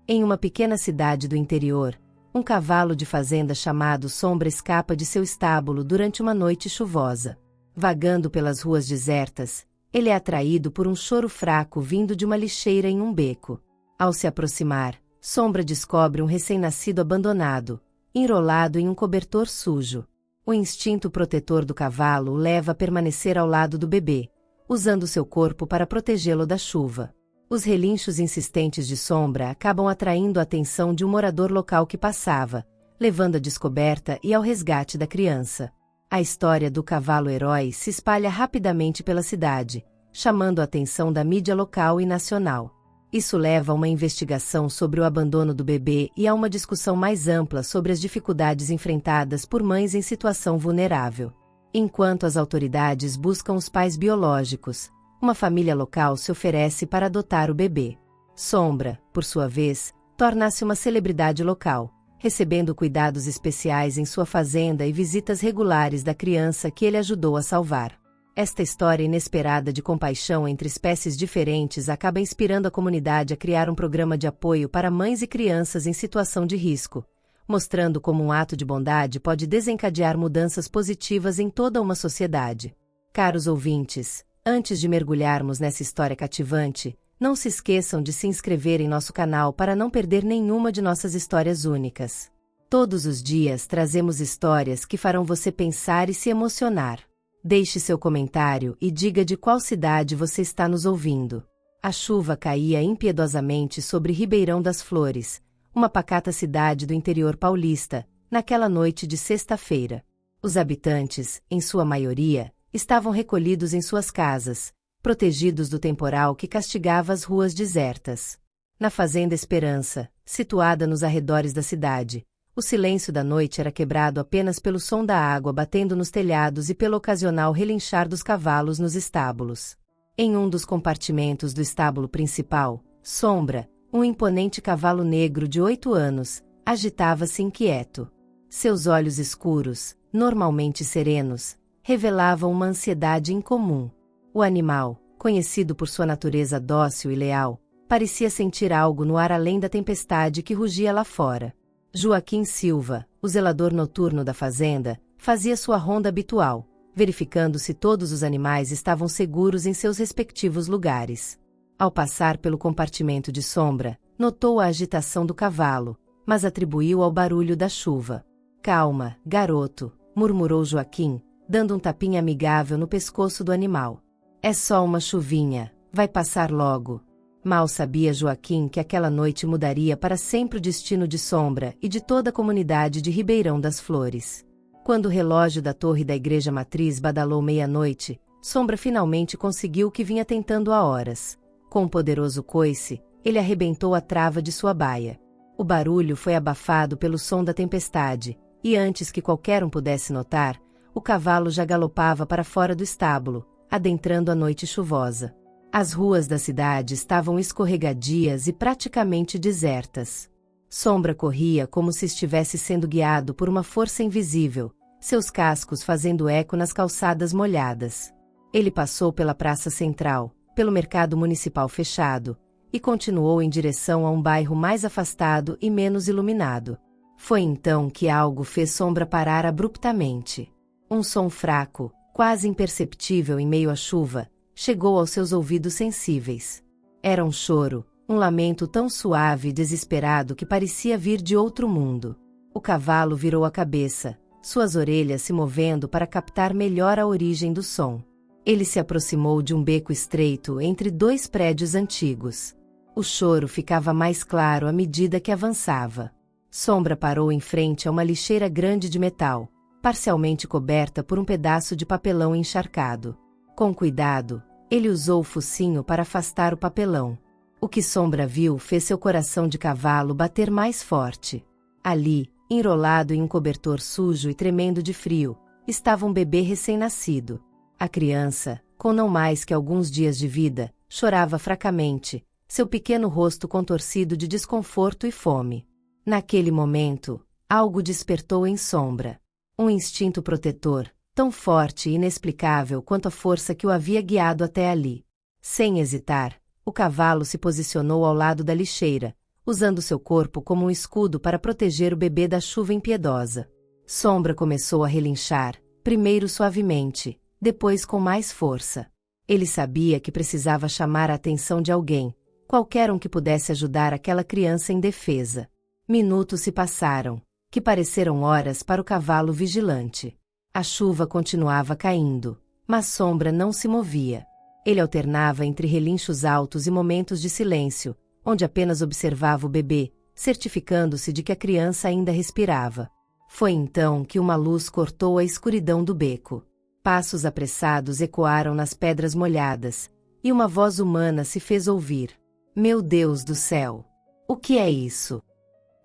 Em uma pequena cidade do interior, um cavalo de fazenda chamado Sombra escapa de seu estábulo durante uma noite chuvosa. Vagando pelas ruas desertas, ele é atraído por um choro fraco vindo de uma lixeira em um beco. Ao se aproximar, Sombra descobre um recém-nascido abandonado, enrolado em um cobertor sujo. O instinto protetor do cavalo o leva a permanecer ao lado do bebê, usando seu corpo para protegê-lo da chuva. Os relinchos insistentes de Sombra acabam atraindo a atenção de um morador local que passava, levando à descoberta e ao resgate da criança. A história do cavalo-herói se espalha rapidamente pela cidade, chamando a atenção da mídia local e nacional. Isso leva a uma investigação sobre o abandono do bebê e a uma discussão mais ampla sobre as dificuldades enfrentadas por mães em situação vulnerável. Enquanto as autoridades buscam os pais biológicos, uma família local se oferece para adotar o bebê. Sombra, por sua vez, torna-se uma celebridade local, recebendo cuidados especiais em sua fazenda e visitas regulares da criança que ele ajudou a salvar. Esta história inesperada de compaixão entre espécies diferentes acaba inspirando a comunidade a criar um programa de apoio para mães e crianças em situação de risco, mostrando como um ato de bondade pode desencadear mudanças positivas em toda uma sociedade. Caros ouvintes, antes de mergulharmos nessa história cativante, não se esqueçam de se inscrever em nosso canal para não perder nenhuma de nossas histórias únicas. Todos os dias trazemos histórias que farão você pensar e se emocionar. Deixe seu comentário e diga de qual cidade você está nos ouvindo. A chuva caía impiedosamente sobre Ribeirão das Flores, uma pacata cidade do interior paulista, naquela noite de sexta-feira. Os habitantes, em sua maioria, estavam recolhidos em suas casas, protegidos do temporal que castigava as ruas desertas. Na Fazenda Esperança, situada nos arredores da cidade, o silêncio da noite era quebrado apenas pelo som da água batendo nos telhados e pelo ocasional relinchar dos cavalos nos estábulos. Em um dos compartimentos do estábulo principal, Sombra, um imponente cavalo negro de 8 anos, agitava-se inquieto. Seus olhos escuros, normalmente serenos, revelavam uma ansiedade incomum. O animal, conhecido por sua natureza dócil e leal, parecia sentir algo no ar além da tempestade que rugia lá fora. Joaquim Silva, o zelador noturno da fazenda, fazia sua ronda habitual, verificando se todos os animais estavam seguros em seus respectivos lugares. Ao passar pelo compartimento de Sombra, notou a agitação do cavalo, mas atribuiu ao barulho da chuva. "Calma, garoto", murmurou Joaquim, dando um tapinha amigável no pescoço do animal. "É só uma chuvinha, vai passar logo." Mal sabia Joaquim que aquela noite mudaria para sempre o destino de Sombra e de toda a comunidade de Ribeirão das Flores. Quando o relógio da torre da igreja matriz badalou meia-noite, Sombra finalmente conseguiu o que vinha tentando há horas. Com um poderoso coice, ele arrebentou a trava de sua baia. O barulho foi abafado pelo som da tempestade, e antes que qualquer um pudesse notar, o cavalo já galopava para fora do estábulo, adentrando a noite chuvosa. As ruas da cidade estavam escorregadias e praticamente desertas. Sombra corria como se estivesse sendo guiado por uma força invisível, seus cascos fazendo eco nas calçadas molhadas. Ele passou pela praça central, pelo mercado municipal fechado, e continuou em direção a um bairro mais afastado e menos iluminado. Foi então que algo fez Sombra parar abruptamente. Um som fraco, quase imperceptível em meio à chuva, chegou aos seus ouvidos sensíveis. Era um choro, um lamento tão suave e desesperado que parecia vir de outro mundo. O cavalo virou a cabeça, suas orelhas se movendo para captar melhor a origem do som. Ele se aproximou de um beco estreito entre 2 prédios antigos. O choro ficava mais claro à medida que avançava. Sombra parou em frente a uma lixeira grande de metal, parcialmente coberta por um pedaço de papelão encharcado. Com cuidado, ele usou o focinho para afastar o papelão. O que Sombra viu fez seu coração de cavalo bater mais forte. Ali, enrolado em um cobertor sujo e tremendo de frio, estava um bebê recém-nascido. A criança, com não mais que alguns dias de vida, chorava fracamente, seu pequeno rosto contorcido de desconforto e fome. Naquele momento, algo despertou em Sombra. Um instinto protetor, tão forte e inexplicável quanto a força que o havia guiado até ali. Sem hesitar, o cavalo se posicionou ao lado da lixeira, usando seu corpo como um escudo para proteger o bebê da chuva impiedosa. Sombra começou a relinchar, primeiro suavemente, depois com mais força. Ele sabia que precisava chamar a atenção de alguém, qualquer um que pudesse ajudar aquela criança indefesa. Minutos se passaram, que pareceram horas para o cavalo vigilante. A chuva continuava caindo, mas Sombra não se movia. Ele alternava entre relinchos altos e momentos de silêncio, onde apenas observava o bebê, certificando-se de que a criança ainda respirava. Foi então que uma luz cortou a escuridão do beco. Passos apressados ecoaram nas pedras molhadas, e uma voz humana se fez ouvir. Meu Deus do céu! O que é isso?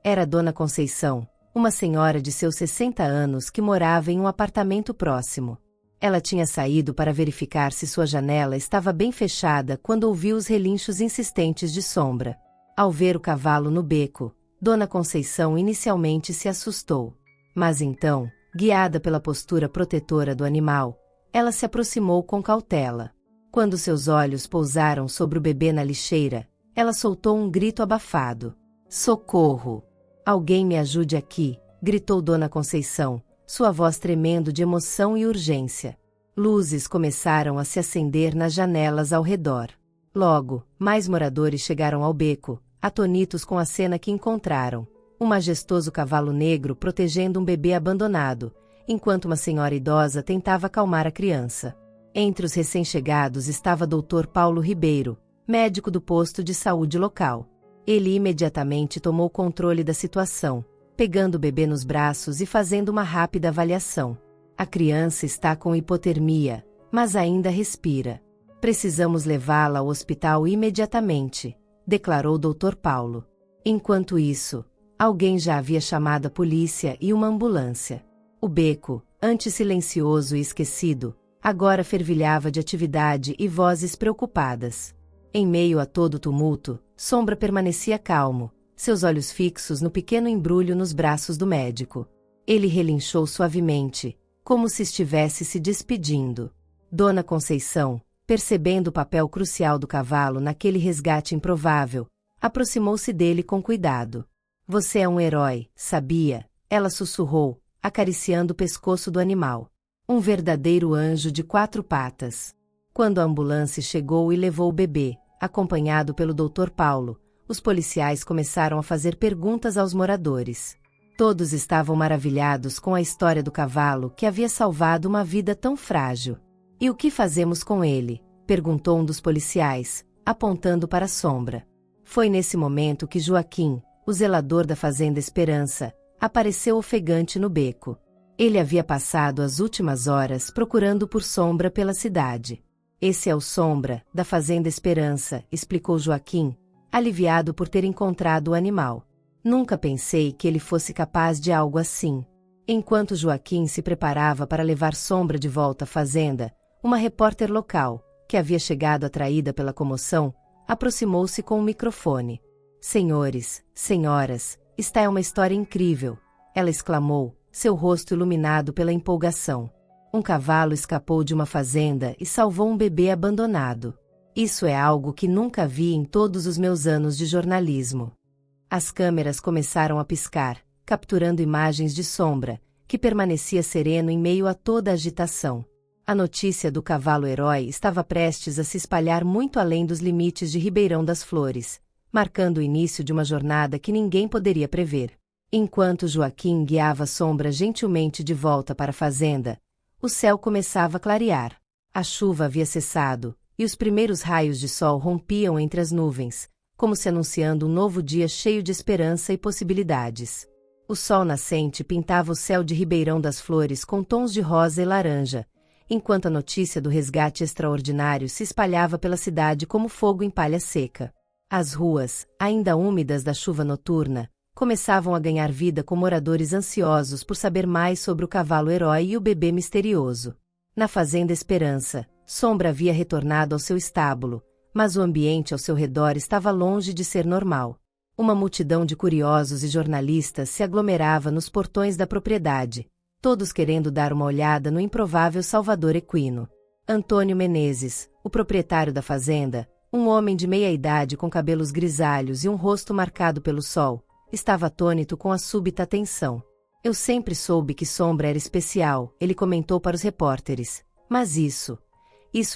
Era Dona Conceição, uma senhora de seus 60 anos que morava em um apartamento próximo. Ela tinha saído para verificar se sua janela estava bem fechada quando ouviu os relinchos insistentes de Sombra. Ao ver o cavalo no beco, Dona Conceição inicialmente se assustou. Mas então, guiada pela postura protetora do animal, ela se aproximou com cautela. Quando seus olhos pousaram sobre o bebê na lixeira, ela soltou um grito abafado. Socorro! Alguém me ajude aqui! Gritou Dona Conceição, sua voz tremendo de emoção e urgência. Luzes começaram a se acender nas janelas ao redor. Logo, mais moradores chegaram ao beco, atonitos com a cena que encontraram. Um majestoso cavalo negro protegendo um bebê abandonado, enquanto uma senhora idosa tentava acalmar a criança. Entre os recém-chegados estava Dr. Paulo Ribeiro, médico do posto de saúde local. Ele imediatamente tomou controle da situação, pegando o bebê nos braços e fazendo uma rápida avaliação. A criança está com hipotermia, mas ainda respira. Precisamos levá-la ao hospital imediatamente, declarou Dr. Paulo. Enquanto isso, alguém já havia chamado a polícia e uma ambulância. O beco, antes silencioso e esquecido, agora fervilhava de atividade e vozes preocupadas. Em meio a todo o tumulto, Sombra permanecia calmo, seus olhos fixos no pequeno embrulho nos braços do médico. Ele relinchou suavemente, como se estivesse se despedindo. Dona Conceição, percebendo o papel crucial do cavalo naquele resgate improvável, aproximou-se dele com cuidado. Você é um herói, sabia? Ela sussurrou, acariciando o pescoço do animal. Um verdadeiro anjo de 4 patas. Quando a ambulância chegou e levou o bebê, acompanhado pelo Dr. Paulo, os policiais começaram a fazer perguntas aos moradores. Todos estavam maravilhados com a história do cavalo que havia salvado uma vida tão frágil. E o que fazemos com ele? Perguntou um dos policiais, apontando para a Sombra. Foi nesse momento que Joaquim, o zelador da Fazenda Esperança, apareceu ofegante no beco. Ele havia passado as últimas horas procurando por Sombra pela cidade. Esse é o Sombra, da Fazenda Esperança, explicou Joaquim, aliviado por ter encontrado o animal. Nunca pensei que ele fosse capaz de algo assim. Enquanto Joaquim se preparava para levar Sombra de volta à fazenda, uma repórter local, que havia chegado atraída pela comoção, aproximou-se com um microfone. Senhores, senhoras, esta é uma história incrível, ela exclamou, seu rosto iluminado pela empolgação. Um cavalo escapou de uma fazenda e salvou um bebê abandonado. Isso é algo que nunca vi em todos os meus anos de jornalismo. As câmeras começaram a piscar, capturando imagens de Sombra, que permanecia sereno em meio a toda a agitação. A notícia do cavalo-herói estava prestes a se espalhar muito além dos limites de Ribeirão das Flores, marcando o início de uma jornada que ninguém poderia prever. Enquanto Joaquim guiava Sombra gentilmente de volta para a fazenda, o céu começava a clarear. A chuva havia cessado, e os primeiros raios de sol rompiam entre as nuvens, como se anunciando um novo dia cheio de esperança e possibilidades. O sol nascente pintava o céu de Ribeirão das Flores com tons de rosa e laranja, enquanto a notícia do resgate extraordinário se espalhava pela cidade como fogo em palha seca. As ruas, ainda úmidas da chuva noturna, começavam a ganhar vida com moradores ansiosos por saber mais sobre o cavalo-herói e o bebê misterioso. Na Fazenda Esperança, Sombra havia retornado ao seu estábulo, mas o ambiente ao seu redor estava longe de ser normal. Uma multidão de curiosos e jornalistas se aglomerava nos portões da propriedade, todos querendo dar uma olhada no improvável salvador equino. Antônio Menezes, o proprietário da fazenda, Um homem de meia idade com cabelos grisalhos e um rosto marcado pelo sol, estava atônito com a súbita atenção. Eu sempre soube que Sombra era especial, ele comentou para os repórteres. Mas isso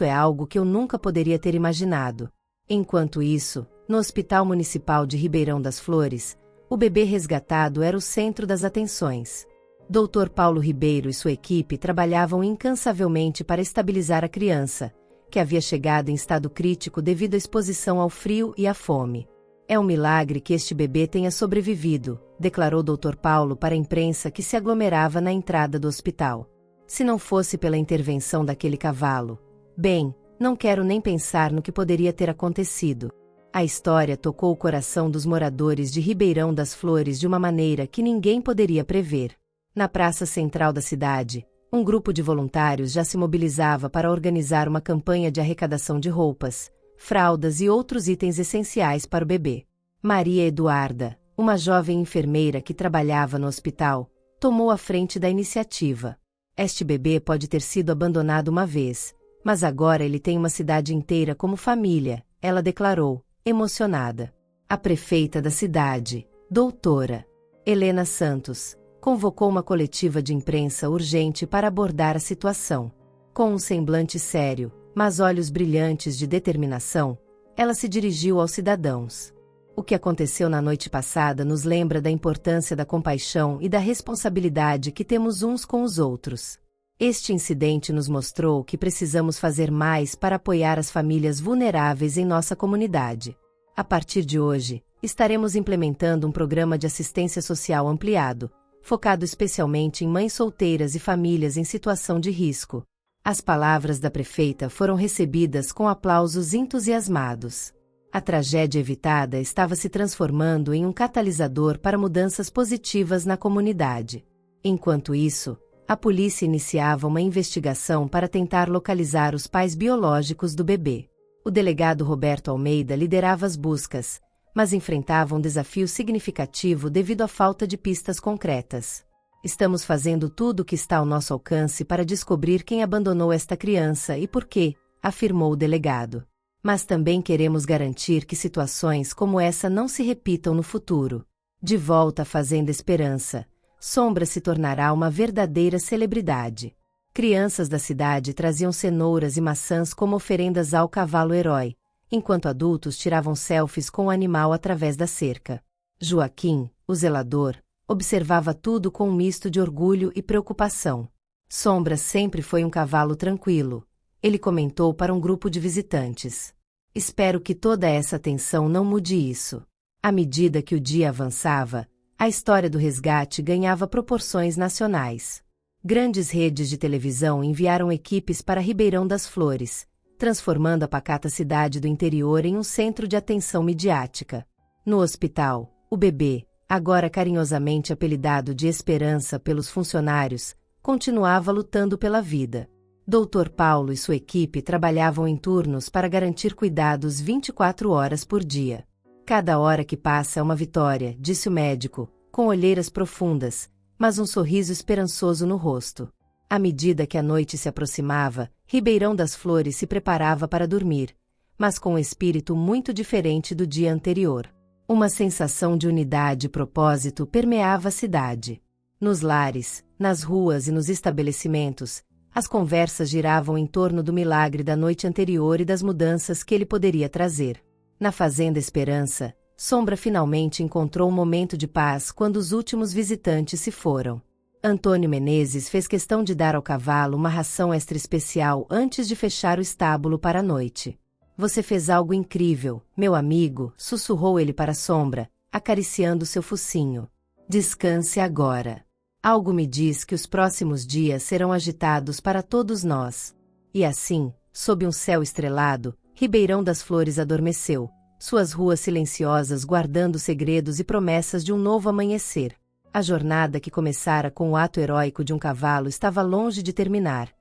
é algo que eu nunca poderia ter imaginado. Enquanto isso, no Hospital Municipal de Ribeirão das Flores, o bebê resgatado era o centro das atenções. Dr. Paulo Ribeiro e sua equipe trabalhavam incansavelmente para estabilizar a criança, que havia chegado em estado crítico devido à exposição ao frio e à fome. É um milagre que este bebê tenha sobrevivido, declarou Dr. Paulo para a imprensa que se aglomerava na entrada do hospital. Se não fosse pela intervenção daquele cavalo, bem, não quero nem pensar no que poderia ter acontecido. A história tocou o coração dos moradores de Ribeirão das Flores de uma maneira que ninguém poderia prever. Na praça central da cidade, um grupo de voluntários já se mobilizava para organizar uma campanha de arrecadação de roupas, fraldas e outros itens essenciais para o bebê. Maria Eduarda, uma jovem enfermeira que trabalhava no hospital, tomou a frente da iniciativa. Este bebê pode ter sido abandonado uma vez, mas agora ele tem uma cidade inteira como família, ela declarou, emocionada. A prefeita da cidade, doutora Helena Santos, convocou uma coletiva de imprensa urgente para abordar a situação. Com um semblante sério, mas olhos brilhantes de determinação, ela se dirigiu aos cidadãos. O que aconteceu na noite passada nos lembra da importância da compaixão e da responsabilidade que temos uns com os outros. Este incidente nos mostrou que precisamos fazer mais para apoiar as famílias vulneráveis em nossa comunidade. A partir de hoje, estaremos implementando um programa de assistência social ampliado, focado especialmente em mães solteiras e famílias em situação de risco. As palavras da prefeita foram recebidas com aplausos entusiasmados. A tragédia evitada estava se transformando em um catalisador para mudanças positivas na comunidade. Enquanto isso, a polícia iniciava uma investigação para tentar localizar os pais biológicos do bebê. O delegado Roberto Almeida liderava as buscas, mas enfrentava um desafio significativo devido à falta de pistas concretas. Estamos fazendo tudo o que está ao nosso alcance para descobrir quem abandonou esta criança e por quê, afirmou o delegado. Mas também queremos garantir que situações como essa não se repitam no futuro. De volta à Fazenda Esperança, Sombra se tornará uma verdadeira celebridade. Crianças da cidade traziam cenouras e maçãs como oferendas ao cavalo-herói, enquanto adultos tiravam selfies com o animal através da cerca. Joaquim, o zelador, observava tudo com um misto de orgulho e preocupação. Sombra sempre foi um cavalo tranquilo, ele comentou para um grupo de visitantes. Espero que toda essa atenção não mude isso. À medida que o dia avançava, a história do resgate ganhava proporções nacionais. Grandes redes de televisão enviaram equipes para Ribeirão das Flores, transformando a pacata cidade do interior em um centro de atenção midiática. No hospital, o bebê, agora carinhosamente apelidado de Esperança pelos funcionários, continuava lutando pela vida. Dr. Paulo e sua equipe trabalhavam em turnos para garantir cuidados 24 horas por dia. Cada hora que passa é uma vitória, disse o médico, com olheiras profundas, mas um sorriso esperançoso no rosto. À medida que a noite se aproximava, Ribeirão das Flores se preparava para dormir, mas com um espírito muito diferente do dia anterior. Uma sensação de unidade e propósito permeava a cidade. Nos lares, nas ruas e nos estabelecimentos, as conversas giravam em torno do milagre da noite anterior e das mudanças que ele poderia trazer. Na Fazenda Esperança, Sombra finalmente encontrou um momento de paz quando os últimos visitantes se foram. Antônio Menezes fez questão de dar ao cavalo uma ração extra especial antes de fechar o estábulo para a noite. Você fez algo incrível, meu amigo, sussurrou ele para Sombra, acariciando seu focinho. Descanse agora. Algo me diz que os próximos dias serão agitados para todos nós. E assim, sob um céu estrelado, Ribeirão das Flores adormeceu, suas ruas silenciosas guardando segredos e promessas de um novo amanhecer. A jornada que começara com o ato heróico de um cavalo estava longe de terminar,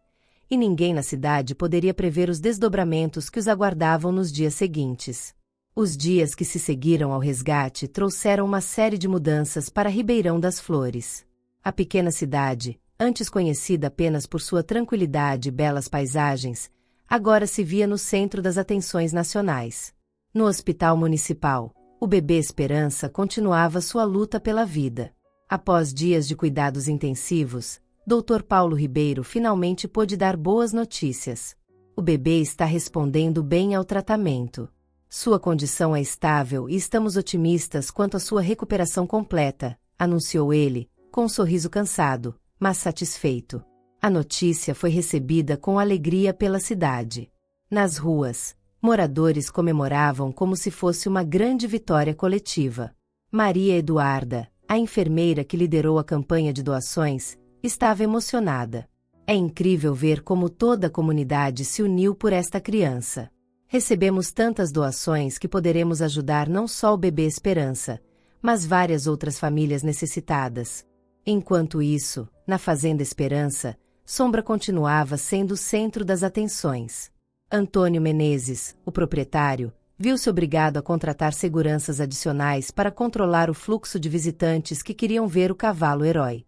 e ninguém na cidade poderia prever os desdobramentos que os aguardavam nos dias seguintes. Os dias que se seguiram ao resgate trouxeram uma série de mudanças para Ribeirão das Flores. A pequena cidade, antes conhecida apenas por sua tranquilidade e belas paisagens, agora se via no centro das atenções nacionais. No hospital municipal, o bebê Esperança continuava sua luta pela vida. Após dias de cuidados intensivos, Dr. Paulo Ribeiro finalmente pôde dar boas notícias. O bebê está respondendo bem ao tratamento. Sua condição é estável e estamos otimistas quanto à sua recuperação completa, anunciou ele, com um sorriso cansado, mas satisfeito. A notícia foi recebida com alegria pela cidade. Nas ruas, moradores comemoravam como se fosse uma grande vitória coletiva. Maria Eduarda, a enfermeira que liderou a campanha de doações, estava emocionada. É incrível ver como toda a comunidade se uniu por esta criança. Recebemos tantas doações que poderemos ajudar não só o bebê Esperança, mas várias outras famílias necessitadas. Enquanto isso, na Fazenda Esperança, Sombra continuava sendo o centro das atenções. Antônio Menezes, o proprietário, viu-se obrigado a contratar seguranças adicionais para controlar o fluxo de visitantes que queriam ver o cavalo-herói.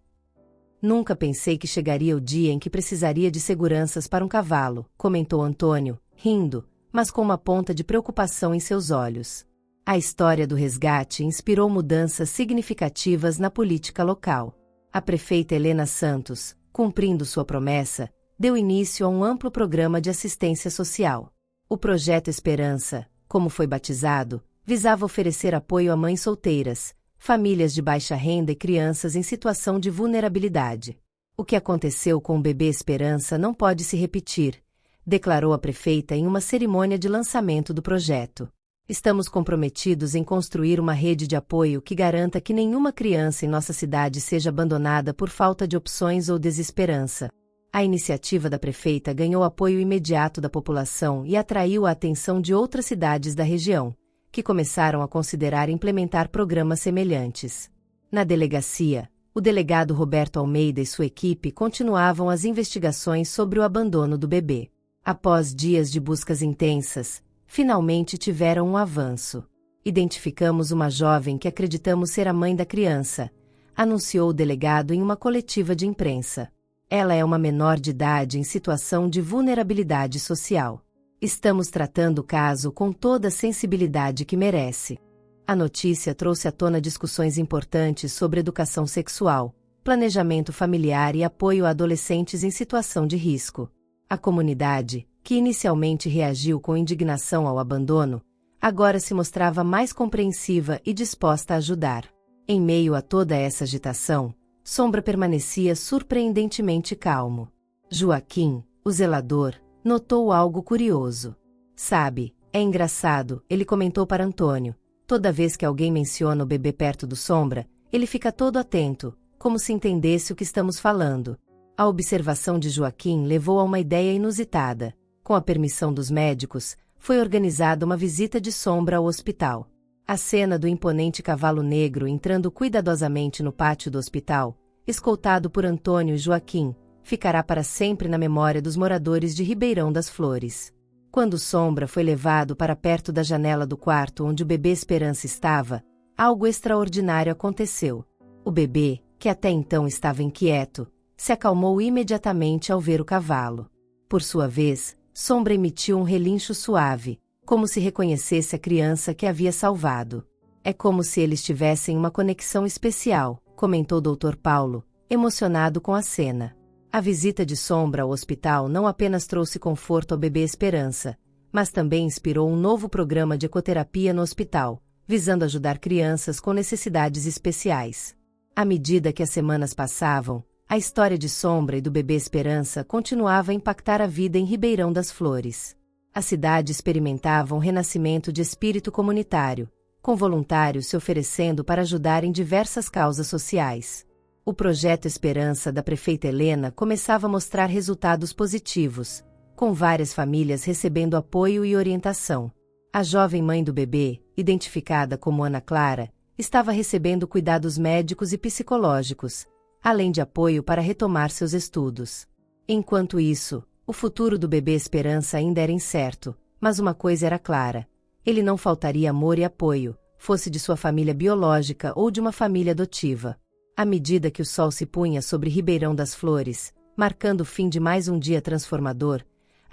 Nunca pensei que chegaria o dia em que precisaria de seguranças para um cavalo, comentou Antônio, rindo, mas com uma ponta de preocupação em seus olhos. A história do resgate inspirou mudanças significativas na política local. A prefeita Helena Santos, cumprindo sua promessa, deu início a um amplo programa de assistência social. O Projeto Esperança, como foi batizado, visava oferecer apoio a mães solteiras, famílias de baixa renda e crianças em situação de vulnerabilidade. O que aconteceu com o bebê Esperança não pode se repetir, declarou a prefeita em uma cerimônia de lançamento do projeto. Estamos comprometidos em construir uma rede de apoio que garanta que nenhuma criança em nossa cidade seja abandonada por falta de opções ou desesperança. A iniciativa da prefeita ganhou apoio imediato da população e atraiu a atenção de outras cidades da região, que começaram a considerar implementar programas semelhantes. Na delegacia, o delegado Roberto Almeida e sua equipe continuavam as investigações sobre o abandono do bebê. Após dias de buscas intensas, finalmente tiveram um avanço. Identificamos uma jovem que acreditamos ser a mãe da criança, anunciou o delegado em uma coletiva de imprensa. Ela é uma menor de idade em situação de vulnerabilidade social. Estamos tratando o caso com toda a sensibilidade que merece. A notícia trouxe à tona discussões importantes sobre educação sexual, planejamento familiar e apoio a adolescentes em situação de risco. A comunidade, que inicialmente reagiu com indignação ao abandono, agora se mostrava mais compreensiva e disposta a ajudar. Em meio a toda essa agitação, Sombra permanecia surpreendentemente calmo. Joaquim, o zelador, notou algo curioso. Sabe, é engraçado, ele comentou para Antônio. Toda vez que alguém menciona o bebê perto do Sombra, ele fica todo atento, como se entendesse o que estamos falando. A observação de Joaquim levou a uma ideia inusitada. Com a permissão dos médicos, foi organizada uma visita de Sombra ao hospital. A cena do imponente cavalo negro entrando cuidadosamente no pátio do hospital, escoltado por Antônio e Joaquim, ficará para sempre na memória dos moradores de Ribeirão das Flores. Quando Sombra foi levado para perto da janela do quarto onde o bebê Esperança estava, algo extraordinário aconteceu. O bebê, que até então estava inquieto, se acalmou imediatamente ao ver o cavalo. Por sua vez, Sombra emitiu um relincho suave, como se reconhecesse a criança que havia salvado. É como se eles tivessem uma conexão especial, comentou Dr. Paulo, emocionado com a cena. A visita de Sombra ao hospital não apenas trouxe conforto ao bebê Esperança, mas também inspirou um novo programa de ecoterapia no hospital, visando ajudar crianças com necessidades especiais. À medida que as semanas passavam, a história de Sombra e do bebê Esperança continuava a impactar a vida em Ribeirão das Flores. A cidade experimentava um renascimento de espírito comunitário, com voluntários se oferecendo para ajudar em diversas causas sociais. O projeto Esperança da prefeita Helena começava a mostrar resultados positivos, com várias famílias recebendo apoio e orientação. A jovem mãe do bebê, identificada como Ana Clara, estava recebendo cuidados médicos e psicológicos, além de apoio para retomar seus estudos. Enquanto isso, o futuro do bebê Esperança ainda era incerto, mas uma coisa era clara: ele não faltaria amor e apoio, fosse de sua família biológica ou de uma família adotiva. À medida que o sol se punha sobre Ribeirão das Flores, marcando o fim de mais um dia transformador,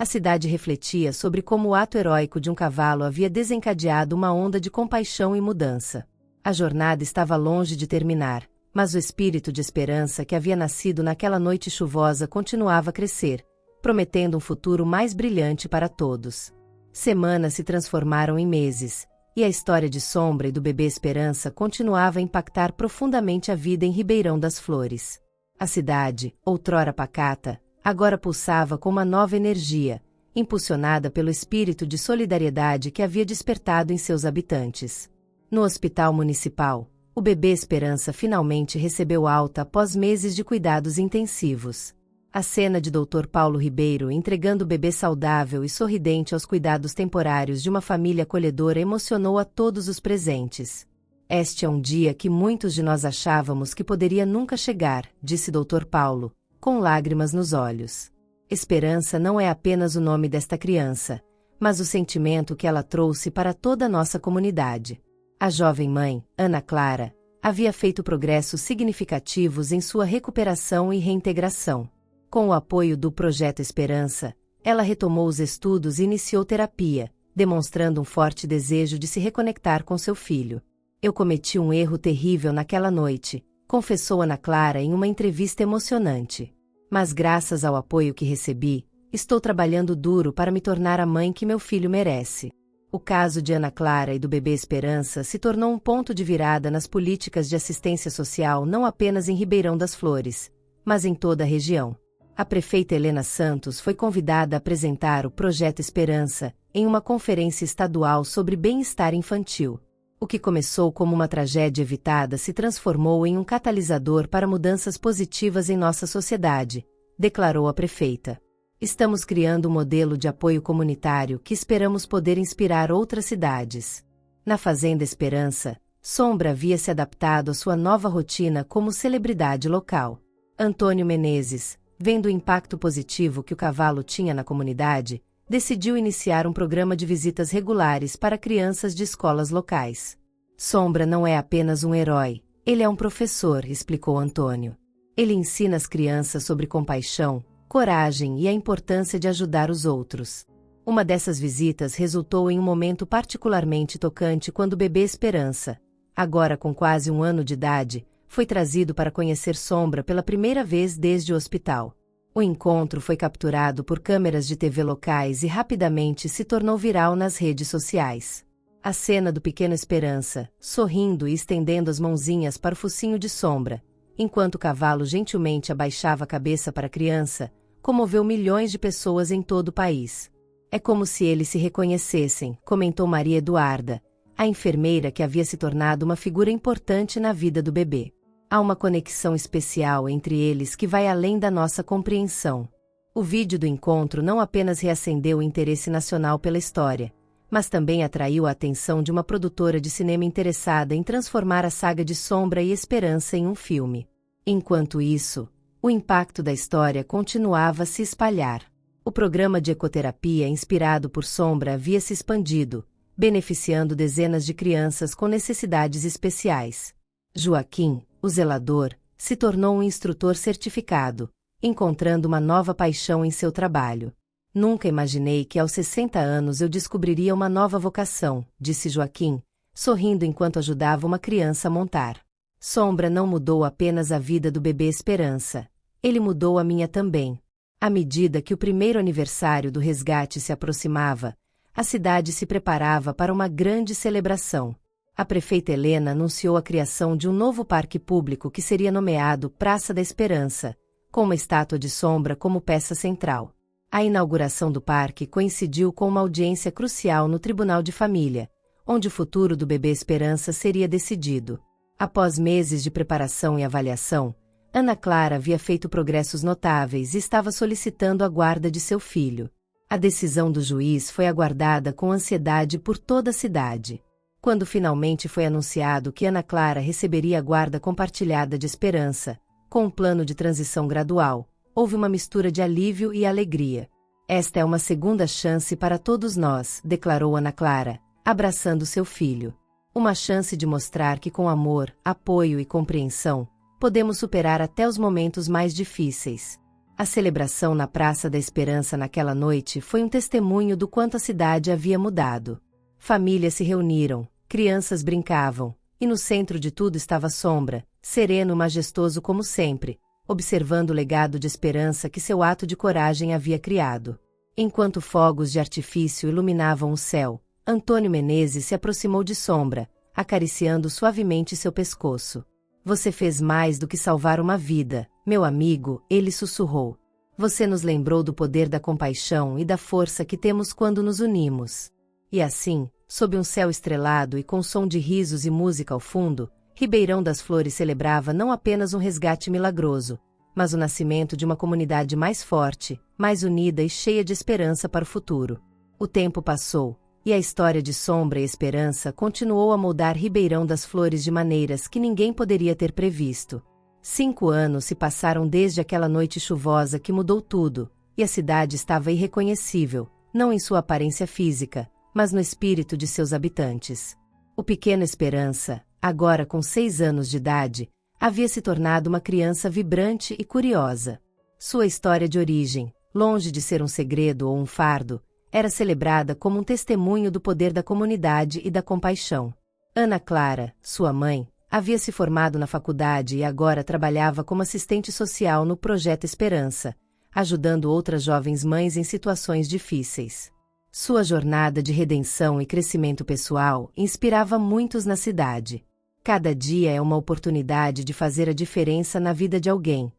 A cidade refletia sobre como o ato heróico de um cavalo havia desencadeado uma onda de compaixão e mudança. A jornada estava longe de terminar, mas o espírito de esperança que havia nascido naquela noite chuvosa continuava a crescer, prometendo um futuro mais brilhante para todos. Semanas se transformaram em meses, e a história de Sombra e do bebê Esperança continuava a impactar profundamente a vida em Ribeirão das Flores. A cidade, outrora pacata, agora pulsava com uma nova energia, impulsionada pelo espírito de solidariedade que havia despertado em seus habitantes. No hospital municipal, o bebê Esperança finalmente recebeu alta após meses de cuidados intensivos. A cena de Dr. Paulo Ribeiro entregando o bebê saudável e sorridente aos cuidados temporários de uma família acolhedora emocionou a todos os presentes. Este é um dia que muitos de nós achávamos que poderia nunca chegar, disse Dr. Paulo, com lágrimas nos olhos. Esperança não é apenas o nome desta criança, mas o sentimento que ela trouxe para toda a nossa comunidade. A jovem mãe, Ana Clara, havia feito progressos significativos em sua recuperação e reintegração. Com o apoio do Projeto Esperança, ela retomou os estudos e iniciou terapia, demonstrando um forte desejo de se reconectar com seu filho. Eu cometi um erro terrível naquela noite, confessou Ana Clara em uma entrevista emocionante. Mas graças ao apoio que recebi, estou trabalhando duro para me tornar a mãe que meu filho merece. O caso de Ana Clara e do bebê Esperança se tornou um ponto de virada nas políticas de assistência social não apenas em Ribeirão das Flores, mas em toda a região. A prefeita Helena Santos foi convidada a apresentar o Projeto Esperança em uma conferência estadual sobre bem-estar infantil. O que começou como uma tragédia evitada se transformou em um catalisador para mudanças positivas em nossa sociedade, declarou a prefeita. Estamos criando um modelo de apoio comunitário que esperamos poder inspirar outras cidades. Na Fazenda Esperança, Sombra havia se adaptado à sua nova rotina como celebridade local. Antônio Menezes, vendo o impacto positivo que o cavalo tinha na comunidade, decidiu iniciar um programa de visitas regulares para crianças de escolas locais. Sombra não é apenas um herói, ele é um professor, explicou Antônio. Ele ensina as crianças sobre compaixão, coragem e a importância de ajudar os outros. Uma dessas visitas resultou em um momento particularmente tocante quando o bebê Esperança, agora com quase 1 ano de idade, foi trazido para conhecer Sombra pela primeira vez desde o hospital. O encontro foi capturado por câmeras de TV locais e rapidamente se tornou viral nas redes sociais. A cena do pequeno Esperança, sorrindo e estendendo as mãozinhas para o focinho de Sombra, enquanto o cavalo gentilmente abaixava a cabeça para a criança, comoveu milhões de pessoas em todo o país. É como se eles se reconhecessem, comentou Maria Eduarda, a enfermeira que havia se tornado uma figura importante na vida do bebê. Há uma conexão especial entre eles que vai além da nossa compreensão. O vídeo do encontro não apenas reacendeu o interesse nacional pela história, mas também atraiu a atenção de uma produtora de cinema interessada em transformar a saga de Sombra e Esperança em um filme. Enquanto isso, o impacto da história continuava a se espalhar. O programa de ecoterapia inspirado por Sombra havia se expandido, beneficiando dezenas de crianças com necessidades especiais. Joaquim, o zelador, se tornou um instrutor certificado, encontrando uma nova paixão em seu trabalho. Nunca imaginei que aos 60 anos eu descobriria uma nova vocação, disse Joaquim, sorrindo enquanto ajudava uma criança a montar. Sombra não mudou apenas a vida do bebê Esperança, ele mudou a minha também. À medida que o primeiro aniversário do resgate se aproximava, a cidade se preparava para uma grande celebração. A prefeita Helena anunciou a criação de um novo parque público que seria nomeado Praça da Esperança, com uma estátua de Sombra como peça central. A inauguração do parque coincidiu com uma audiência crucial no Tribunal de Família, onde o futuro do bebê Esperança seria decidido. Após meses de preparação e avaliação, Ana Clara havia feito progressos notáveis e estava solicitando a guarda de seu filho. A decisão do juiz foi aguardada com ansiedade por toda a cidade. Quando finalmente foi anunciado que Ana Clara receberia a guarda compartilhada de Esperança, com um plano de transição gradual, houve uma mistura de alívio e alegria. Esta é uma segunda chance para todos nós, declarou Ana Clara, abraçando seu filho. Uma chance de mostrar que com amor, apoio e compreensão, podemos superar até os momentos mais difíceis. A celebração na Praça da Esperança naquela noite foi um testemunho do quanto a cidade havia mudado. Famílias se reuniram, crianças brincavam, e no centro de tudo estava Sombra, sereno e majestoso como sempre, observando o legado de esperança que seu ato de coragem havia criado. Enquanto fogos de artifício iluminavam o céu, Antônio Menezes se aproximou de Sombra, acariciando suavemente seu pescoço. Você fez mais do que salvar uma vida, meu amigo, ele sussurrou. Você nos lembrou do poder da compaixão e da força que temos quando nos unimos. E assim, sob um céu estrelado e com som de risos e música ao fundo, Ribeirão das Flores celebrava não apenas um resgate milagroso, mas o nascimento de uma comunidade mais forte, mais unida e cheia de esperança para o futuro. O tempo passou, e a história de Sombra e Esperança continuou a moldar Ribeirão das Flores de maneiras que ninguém poderia ter previsto. 5 anos se passaram desde aquela noite chuvosa que mudou tudo, e a cidade estava irreconhecível, não em sua aparência física, mas no espírito de seus habitantes. O pequeno Esperança, agora com 6 anos de idade, havia se tornado uma criança vibrante e curiosa. Sua história de origem, longe de ser um segredo ou um fardo, era celebrada como um testemunho do poder da comunidade e da compaixão. Ana Clara, sua mãe, havia se formado na faculdade e agora trabalhava como assistente social no Projeto Esperança, ajudando outras jovens mães em situações difíceis. Sua jornada de redenção e crescimento pessoal inspirava muitos na cidade. Cada dia é uma oportunidade de fazer a diferença na vida de alguém,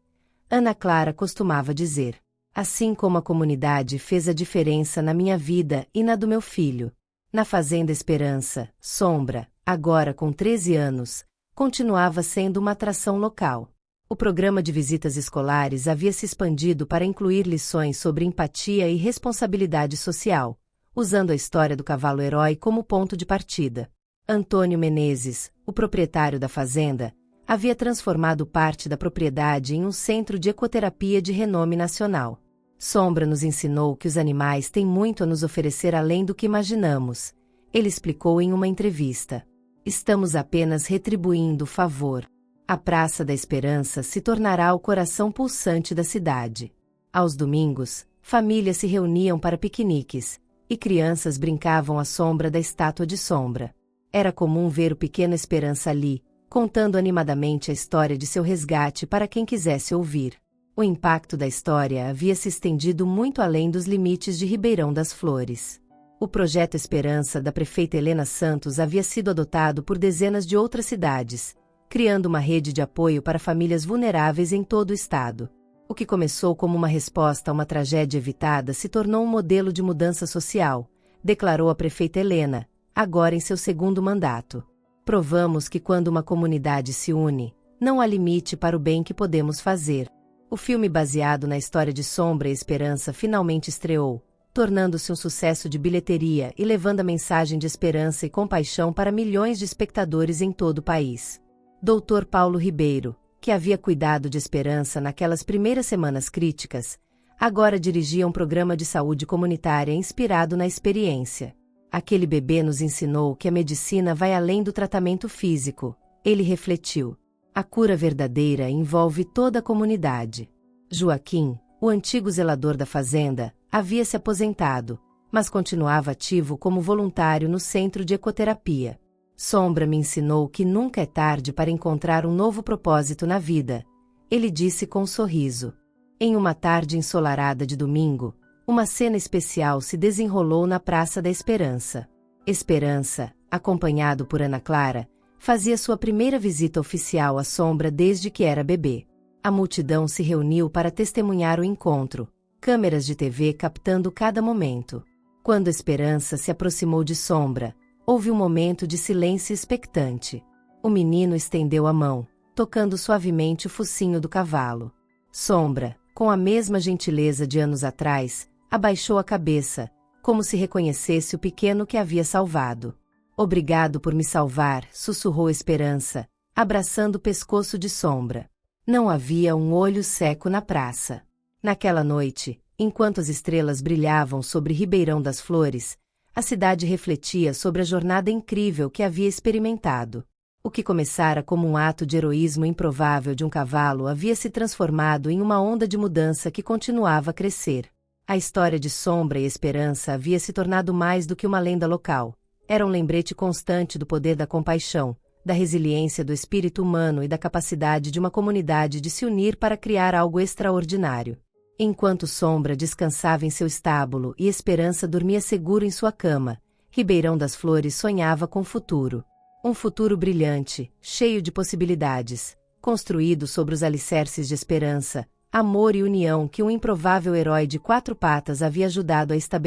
Ana Clara costumava dizer. Assim como a comunidade fez a diferença na minha vida e na do meu filho. Na Fazenda Esperança, Sombra, agora com 13 anos, continuava sendo uma atração local. O programa de visitas escolares havia se expandido para incluir lições sobre empatia e responsabilidade social, usando a história do cavalo-herói como ponto de partida. Antônio Menezes, o proprietário da fazenda, havia transformado parte da propriedade em um centro de ecoterapia de renome nacional. Sombra nos ensinou que os animais têm muito a nos oferecer além do que imaginamos, ele explicou em uma entrevista. Estamos apenas retribuindo o favor. A Praça da Esperança se tornará o coração pulsante da cidade. Aos domingos, famílias se reuniam para piqueniques, e crianças brincavam à sombra da estátua de Sombra. Era comum ver o pequeno Esperança ali, contando animadamente a história de seu resgate para quem quisesse ouvir. O impacto da história havia se estendido muito além dos limites de Ribeirão das Flores. O projeto Esperança da prefeita Helena Santos havia sido adotado por dezenas de outras cidades, criando uma rede de apoio para famílias vulneráveis em todo o estado. O que começou como uma resposta a uma tragédia evitada se tornou um modelo de mudança social, declarou a prefeita Helena, agora em seu segundo mandato. Provamos que quando uma comunidade se une, não há limite para o bem que podemos fazer. O filme baseado na história de Sombra e Esperança finalmente estreou, tornando-se um sucesso de bilheteria e levando a mensagem de esperança e compaixão para milhões de espectadores em todo o país. Dr. Paulo Ribeiro, que havia cuidado de Esperança naquelas primeiras semanas críticas, agora dirigia um programa de saúde comunitária inspirado na experiência. Aquele bebê nos ensinou que a medicina vai além do tratamento físico, ele refletiu. A cura verdadeira envolve toda a comunidade. Joaquim, o antigo zelador da fazenda, havia se aposentado, mas continuava ativo como voluntário no centro de ecoterapia. Sombra me ensinou que nunca é tarde para encontrar um novo propósito na vida, ele disse com um sorriso. Em uma tarde ensolarada de domingo, uma cena especial se desenrolou na Praça da Esperança. Esperança, acompanhado por Ana Clara, fazia sua primeira visita oficial à Sombra desde que era bebê. A multidão se reuniu para testemunhar o encontro, câmeras de TV captando cada momento. Quando Esperança se aproximou de Sombra, houve um momento de silêncio expectante. O menino estendeu a mão, tocando suavemente o focinho do cavalo. Sombra, com a mesma gentileza de anos atrás, abaixou a cabeça, como se reconhecesse o pequeno que havia salvado. Obrigado por me salvar, sussurrou Esperança, abraçando o pescoço de Sombra. Não havia um olho seco na praça. Naquela noite, enquanto as estrelas brilhavam sobre Ribeirão das Flores, a cidade refletia sobre a jornada incrível que havia experimentado. O que começara como um ato de heroísmo improvável de um cavalo havia se transformado em uma onda de mudança que continuava a crescer. A história de Sombra e Esperança havia se tornado mais do que uma lenda local. Era um lembrete constante do poder da compaixão, da resiliência do espírito humano e da capacidade de uma comunidade de se unir para criar algo extraordinário. Enquanto Sombra descansava em seu estábulo e Esperança dormia seguro em sua cama, Ribeirão das Flores sonhava com o futuro. Um futuro brilhante, cheio de possibilidades, construído sobre os alicerces de esperança, amor e união que um improvável herói de 4 patas havia ajudado a estabelecer.